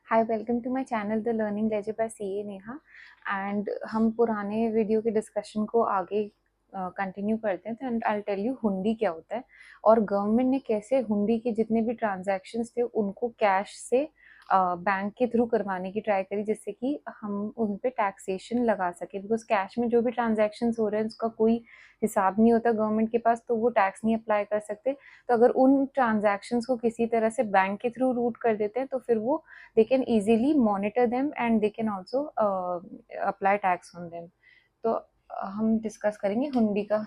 Hi, welcome to my channel the learning ledger by CA Neha. And हम पुराने video के discussion को आगे कंटिन्यू करते हैं। एंड आई टेल यू हुंडी क्या होता है और गवर्नमेंट ने कैसे हुंडी के जितने भी ट्रांजैक्शंस थे उनको कैश से बैंक के थ्रू करवाने की ट्राई करी, जिससे कि हम उन पे टैक्सेशन लगा सके। बिकॉज कैश में जो भी ट्रांजैक्शंस हो रहे हैं उसका कोई हिसाब नहीं होता गवर्नमेंट के पास, तो वो टैक्स नहीं अप्लाई कर सकते। तो अगर उन ट्रांजैक्शंस को किसी तरह से बैंक के थ्रू रूट कर देते हैं तो फिर वो they can easily monitor them and they can also apply tax on them। तो हम डिस्कस करेंगे हुंडी का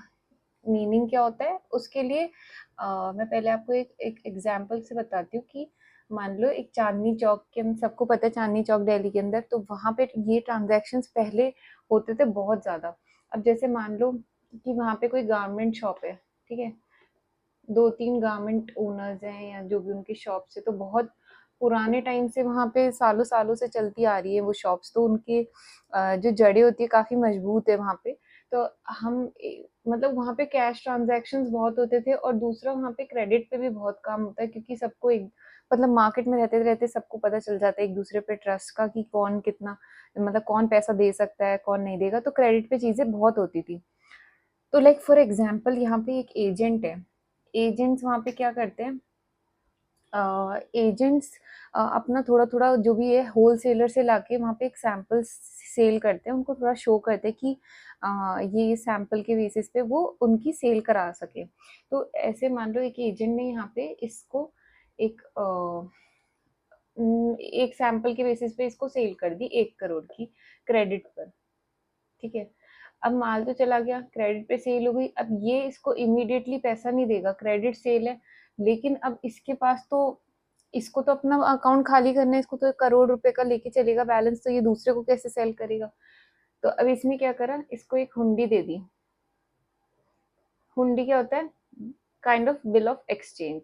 मीनिंग क्या होता है। उसके लिए मैं पहले आपको एक एग्जांपल से बताती हूँ कि मान लो एक चांदनी चौक के, हम सबको पता है चांदनी चौक दिल्ली के अंदर, तो वहाँ पे ये ट्रांजैक्शंस पहले होते थे बहुत ज़्यादा। अब जैसे मान लो कि वहाँ पे कोई गारमेंट शॉप है, ठीक है, 2-3 गारमेंट ओनर्स हैं या जो भी उनकी शॉप्स है, तो बहुत पुराने टाइम से वहाँ पे सालों सालों से चलती आ रही है वो शॉप्स। तो उनके जो जड़ें होती है काफ़ी मजबूत है वहाँ पे। तो हम मतलब वहाँ पे कैश ट्रांजैक्शंस बहुत होते थे और दूसरा वहाँ पे क्रेडिट पे भी बहुत काम होता है, क्योंकि सबको एक मतलब मार्केट में रहते रहते सबको पता चल जाता है एक दूसरे पे ट्रस्ट का कि कौन कितना, मतलब कौन पैसा दे सकता है कौन नहीं देगा। तो क्रेडिट पे चीज़ें बहुत होती थी। तो लाइक फॉर एग्जाम्पल यहाँ पे एक एजेंट है, एजेंट्स वहाँ पे क्या करते हैं, एजेंट्स अपना थोड़ा थोड़ा जो भी है होल सेलर से लाके वहाँ पे एक सैम्पल सेल करते हैं, उनको थोड़ा शो करते हैं कि ये सैम्पल के बेसिस पे वो उनकी सेल करा सके। तो ऐसे मान लो एक एजेंट ने यहाँ पे इसको एक एक सैम्पल के बेसिस पे इसको सेल कर दी 1 करोड़ की क्रेडिट पर, ठीक है। अब माल तो चला गया, क्रेडिट पे सेल हो गई। अब ये इसको इमीडिएटली पैसा नहीं देगा, क्रेडिट सेल है, लेकिन अब इसके पास तो इसको तो अपना अकाउंट खाली करना है, इसको तो 1 करोड़ रुपए का लेके चलेगा बैलेंस, तो ये दूसरे को कैसे सेल करेगा। तो अब इसने क्या करा, इसको एक हुंडी दे दी। हुंडी क्या होता है, kind of bill of exchange,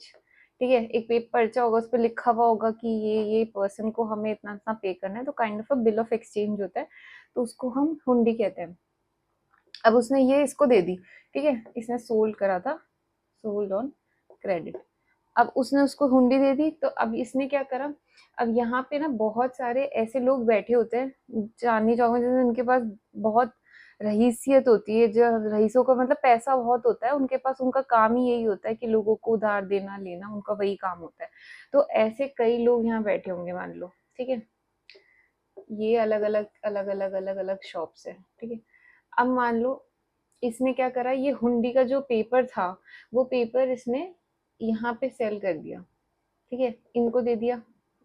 ठीक है। एक पेपर पर्चा होगा, उस पर लिखा हुआ होगा कि ये पर्सन को हमें इतना इतना पे करना है, तो kind of a bill of exchange होता है। तो उसको हम हुंडी कहते हैं। अब उसने ये इसको दे दी, ठीक है, इसने सोल्ड करा था, सोल्ड ऑन क्रेडिट। अब उसने उसको हुंडी दे दी, तो अब इसने क्या करा, अब यहाँ पे ना बहुत सारे ऐसे लोग बैठे होते हैं चांदनी चौक में, जैसे उनके पास बहुत रईसियत होती है, जो रईसों का मतलब पैसा बहुत होता है उनके पास, उनका काम ही यही होता है कि लोगों को उधार देना लेना, उनका वही काम होता है। तो ऐसे कई लोग यहाँ बैठे होंगे मान लो, ठीक है। ये अलग अलग अलग अलग अलग अलग शॉप्स है, ठीक है। अब मान लो इसने क्या करा, ये हुंडी का जो पेपर था वो पेपर इसने यहाँ पे सेल कर दिया, ठीक है, इनको दे दिया।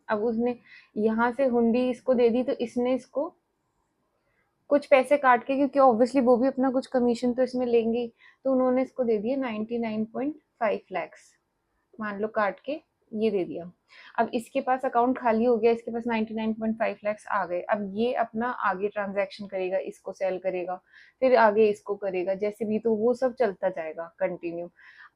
अब उसने यहाँ से हुंडी इसको दे दी, तो इसने इसको कुछ पैसे काट के, क्योंकि ऑब्वियसली वो भी अपना कुछ कमीशन तो इसमें लेंगे ही, तो उन्होंने इसको दे दिया 99.5 लैक्स, मान लो काट के ये दे दिया। अब इसके पास अकाउंट खाली हो गया, इसके पास 99.5 लैक्स आ गए। अब ये अपना आगे ट्रांजैक्शन करेगा, इसको सेल करेगा, फिर आगे इसको करेगा, जैसे भी, तो वो सब चलता जाएगा कंटिन्यू।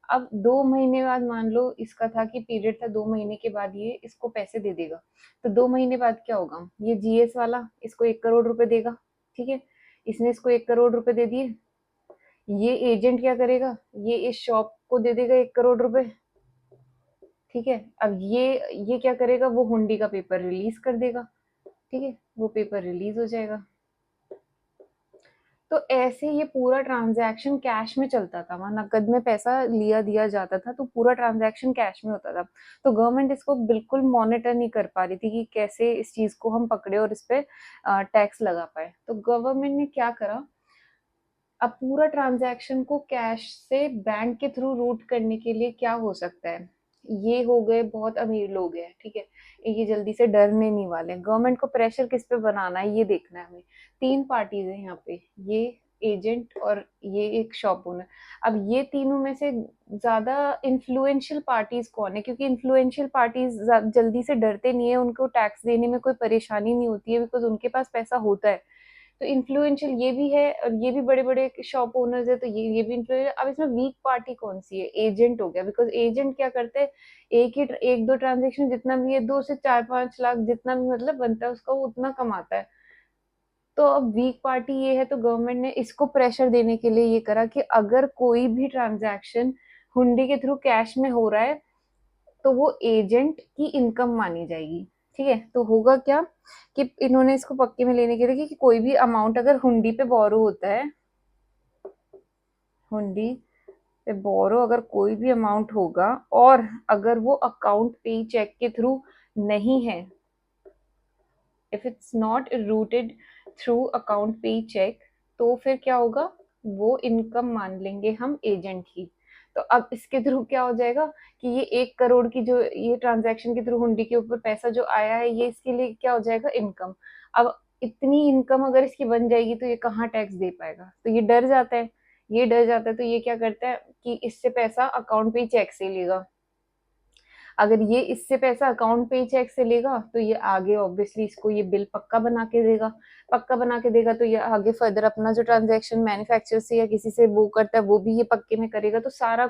अब 2 महीने बाद मान लो इसका था कि पीरियड था, 2 महीने के बाद ये इसको पैसे दे देगा। तो 2 महीने बाद क्या होगा, ये जीएस वाला इसको 1 करोड़ रुपए देगा, ठीक है। इसने इसको 1 करोड़ रुपए दे दिए। ये एजेंट क्या करेगा, ये इस शॉप को दे देगा 1 करोड़ रुपए, ठीक है। अब ये क्या करेगा, वो हुंडी का पेपर रिलीज कर देगा, ठीक है, वो पेपर रिलीज हो जाएगा। तो ऐसे ये पूरा ट्रांजैक्शन कैश में चलता था, वहां नकद में पैसा लिया दिया जाता था, तो पूरा ट्रांजैक्शन कैश में होता था। तो गवर्नमेंट इसको बिल्कुल मॉनिटर नहीं कर पा रही थी कि कैसे इस चीज को हम पकड़े और इस पे टैक्स लगा पाए। तो गवर्नमेंट ने क्या करा, अब पूरा ट्रांजैक्शन को कैश से बैंक के थ्रू रूट करने के लिए क्या हो सकता है। ये हो गए बहुत अमीर लोग हैं, ठीक है, ये जल्दी से डरने नहीं वाले। गवर्नमेंट को प्रेशर किस पे बनाना है ये देखना है हमें। 3 पार्टीज है यहाँ पे, ये एजेंट और ये एक शॉप ओनर। अब ये तीनों में से ज्यादा इन्फ्लुएंशियल पार्टीज कौन है, क्योंकि इन्फ्लुएंशियल पार्टीज जल्दी से डरते नहीं है, उनको टैक्स देने में कोई परेशानी नहीं होती है, बिकॉज उनके पास पैसा होता है। तो इन्फ्लुएंशियल ये भी है और ये भी बड़े बड़े शॉप ओनर्स है, तो ये भी इन्फ्लुएंशियल। अब इसमें वीक पार्टी कौन सी है, एजेंट हो गया, बिकॉज एजेंट क्या करते हैं, एक दो ट्रांजेक्शन जितना भी है, 2 से 4-5 लाख जितना भी मतलब बनता है उसका, वो उतना कमाता है। तो अब वीक पार्टी ये है, तो गवर्नमेंट ने इसको प्रेशर देने के लिए ये करा कि अगर कोई भी ट्रांजैक्शन हुंडी के थ्रू कैश में हो रहा है तो वो एजेंट की इनकम मानी जाएगी, ठीक है, तो होगा क्या कि इन्होंने इसको पक्के में लेने के लिए कि कोई भी अमाउंट अगर हुंडी पे बोरो होता है, हुंडी पे बोरो अगर कोई भी अमाउंट होगा और अगर वो अकाउंट पे चेक के थ्रू नहीं है, if it's not rooted through account पे चेक, तो फिर क्या होगा, वो इनकम मान लेंगे हम एजेंट की। तो अब इसके थ्रू क्या हो जाएगा कि ये 1 करोड़ की जो ये ट्रांजैक्शन के थ्रू हुंडी के ऊपर पैसा जो आया है, ये इसके लिए क्या हो जाएगा, इनकम। अब इतनी इनकम अगर इसकी बन जाएगी तो ये कहाँ टैक्स दे पाएगा, तो ये डर जाता है। ये डर जाता है तो ये क्या करता है कि इससे पैसा अकाउंट पे ही चेक से लेगा। अगर ये इससे पैसा अकाउंट पे ही चेक से लेगा तो ये आगे ऑब्वियसली इसको ये बिल पक्का बना के देगा। पक्का बना के देगा तो ये आगे फर्दर अपना जो ट्रांजैक्शन मैन्युफैक्चरर से या किसी से वो करता है वो भी ये पक्के में करेगा, तो सारा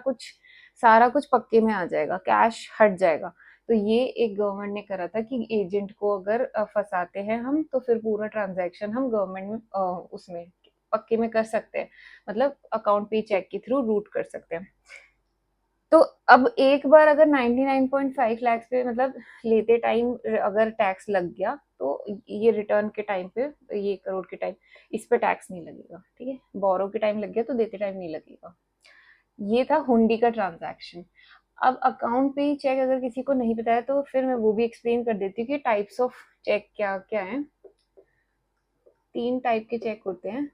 कुछ पक्के में आ जाएगा, कैश हट जाएगा। तो ये एक गवर्नमेंट ने करा था कि एजेंट को अगर फंसाते हैं हम तो फिर पूरा ट्रांजैक्शन हम गवर्नमेंट में उसमें पक्के में कर सकते हैं, मतलब अकाउंट पे चेक के थ्रू रूट कर सकते हैं। तो अब एक बार अगर 99.5 लाख पे मतलब लेते टाइम अगर टैक्स लग गया तो ये रिटर्न के टाइम पे, ये 1 करोड़ के टाइम इस पे टैक्स नहीं लगेगा। ठीक है, बोरो के टाइम लग गया तो देते टाइम नहीं लगेगा। ये था हुंडी का ट्रांजैक्शन। अब अकाउंट पे ही चेक अगर किसी को नहीं पता है तो फिर मैं वो भी एक्सप्लेन कर देती हूँ कि टाइप्स ऑफ चेक क्या क्या है। 3 टाइप के चेक होते हैं।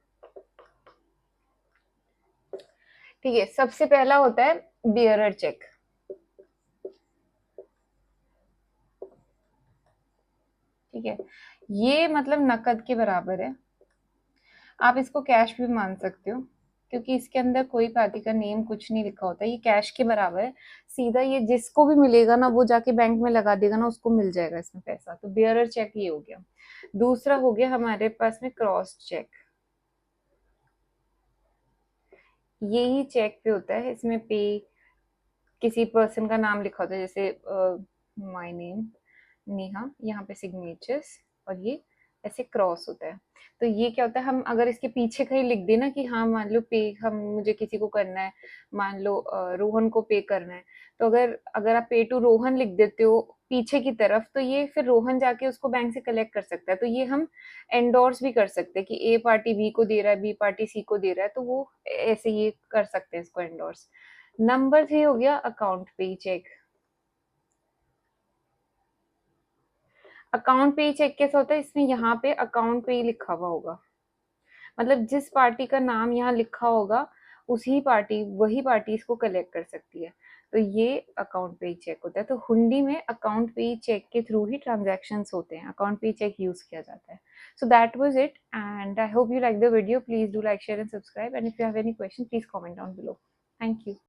ठीक है, सबसे पहला होता है बियरर चेक। ठीक है, ये मतलब नकद के बराबर है। आप इसको कैश भी मान सकते हो क्योंकि इसके अंदर कोई पार्टी का नेम कुछ नहीं लिखा होता, ये कैश के बराबर है। सीधा ये जिसको भी मिलेगा ना वो जाके बैंक में लगा देगा ना, उसको मिल जाएगा इसमें पैसा। तो बियरर चेक ये हो गया। दूसरा हो गया हमारे पास में क्रॉस चेक। यही चेक पे होता है, इसमें पे किसी पर्सन का नाम लिखा होता है, जैसे माय नेम नेहा, यहाँ पे सिग्नेचर्स, और ये ऐसे क्रॉस होता है। तो ये क्या होता है, हम अगर इसके पीछे कहीं लिख देना कि हाँ मान लो पे हम मुझे किसी को करना है, मान लो रोहन को पे करना है, तो अगर अगर आप पे टू रोहन लिख देते हो पीछे की तरफ, तो ये फिर रोहन जाके उसको बैंक से कलेक्ट कर सकता है। तो ये हम एंडोर्स भी कर सकते हैं कि ए पार्टी बी को दे रहा है, बी पार्टी सी को दे रहा है, तो वो ऐसे ये कर सकते हैं इसको एंडोर्स। नंबर 3 हो गया अकाउंट पे चेक। अकाउंट पे चेक कैसा होता है, इसमें यहाँ पे अकाउंट पे ही लिखा हुआ होगा, मतलब जिस पार्टी का नाम यहाँ लिखा होगा उसी पार्टी वही पार्टी इसको कलेक्ट कर सकती है। तो ये अकाउंट पे चेक होता है। तो हुंडी में अकाउंट पे चेक के थ्रू ही ट्रांजैक्शंस होते हैं, अकाउंट पे चेक यूज किया जाता है। So that was it and I hope you like the video. Please do like share and subscribe and if you have any question please comment down below. Thank you.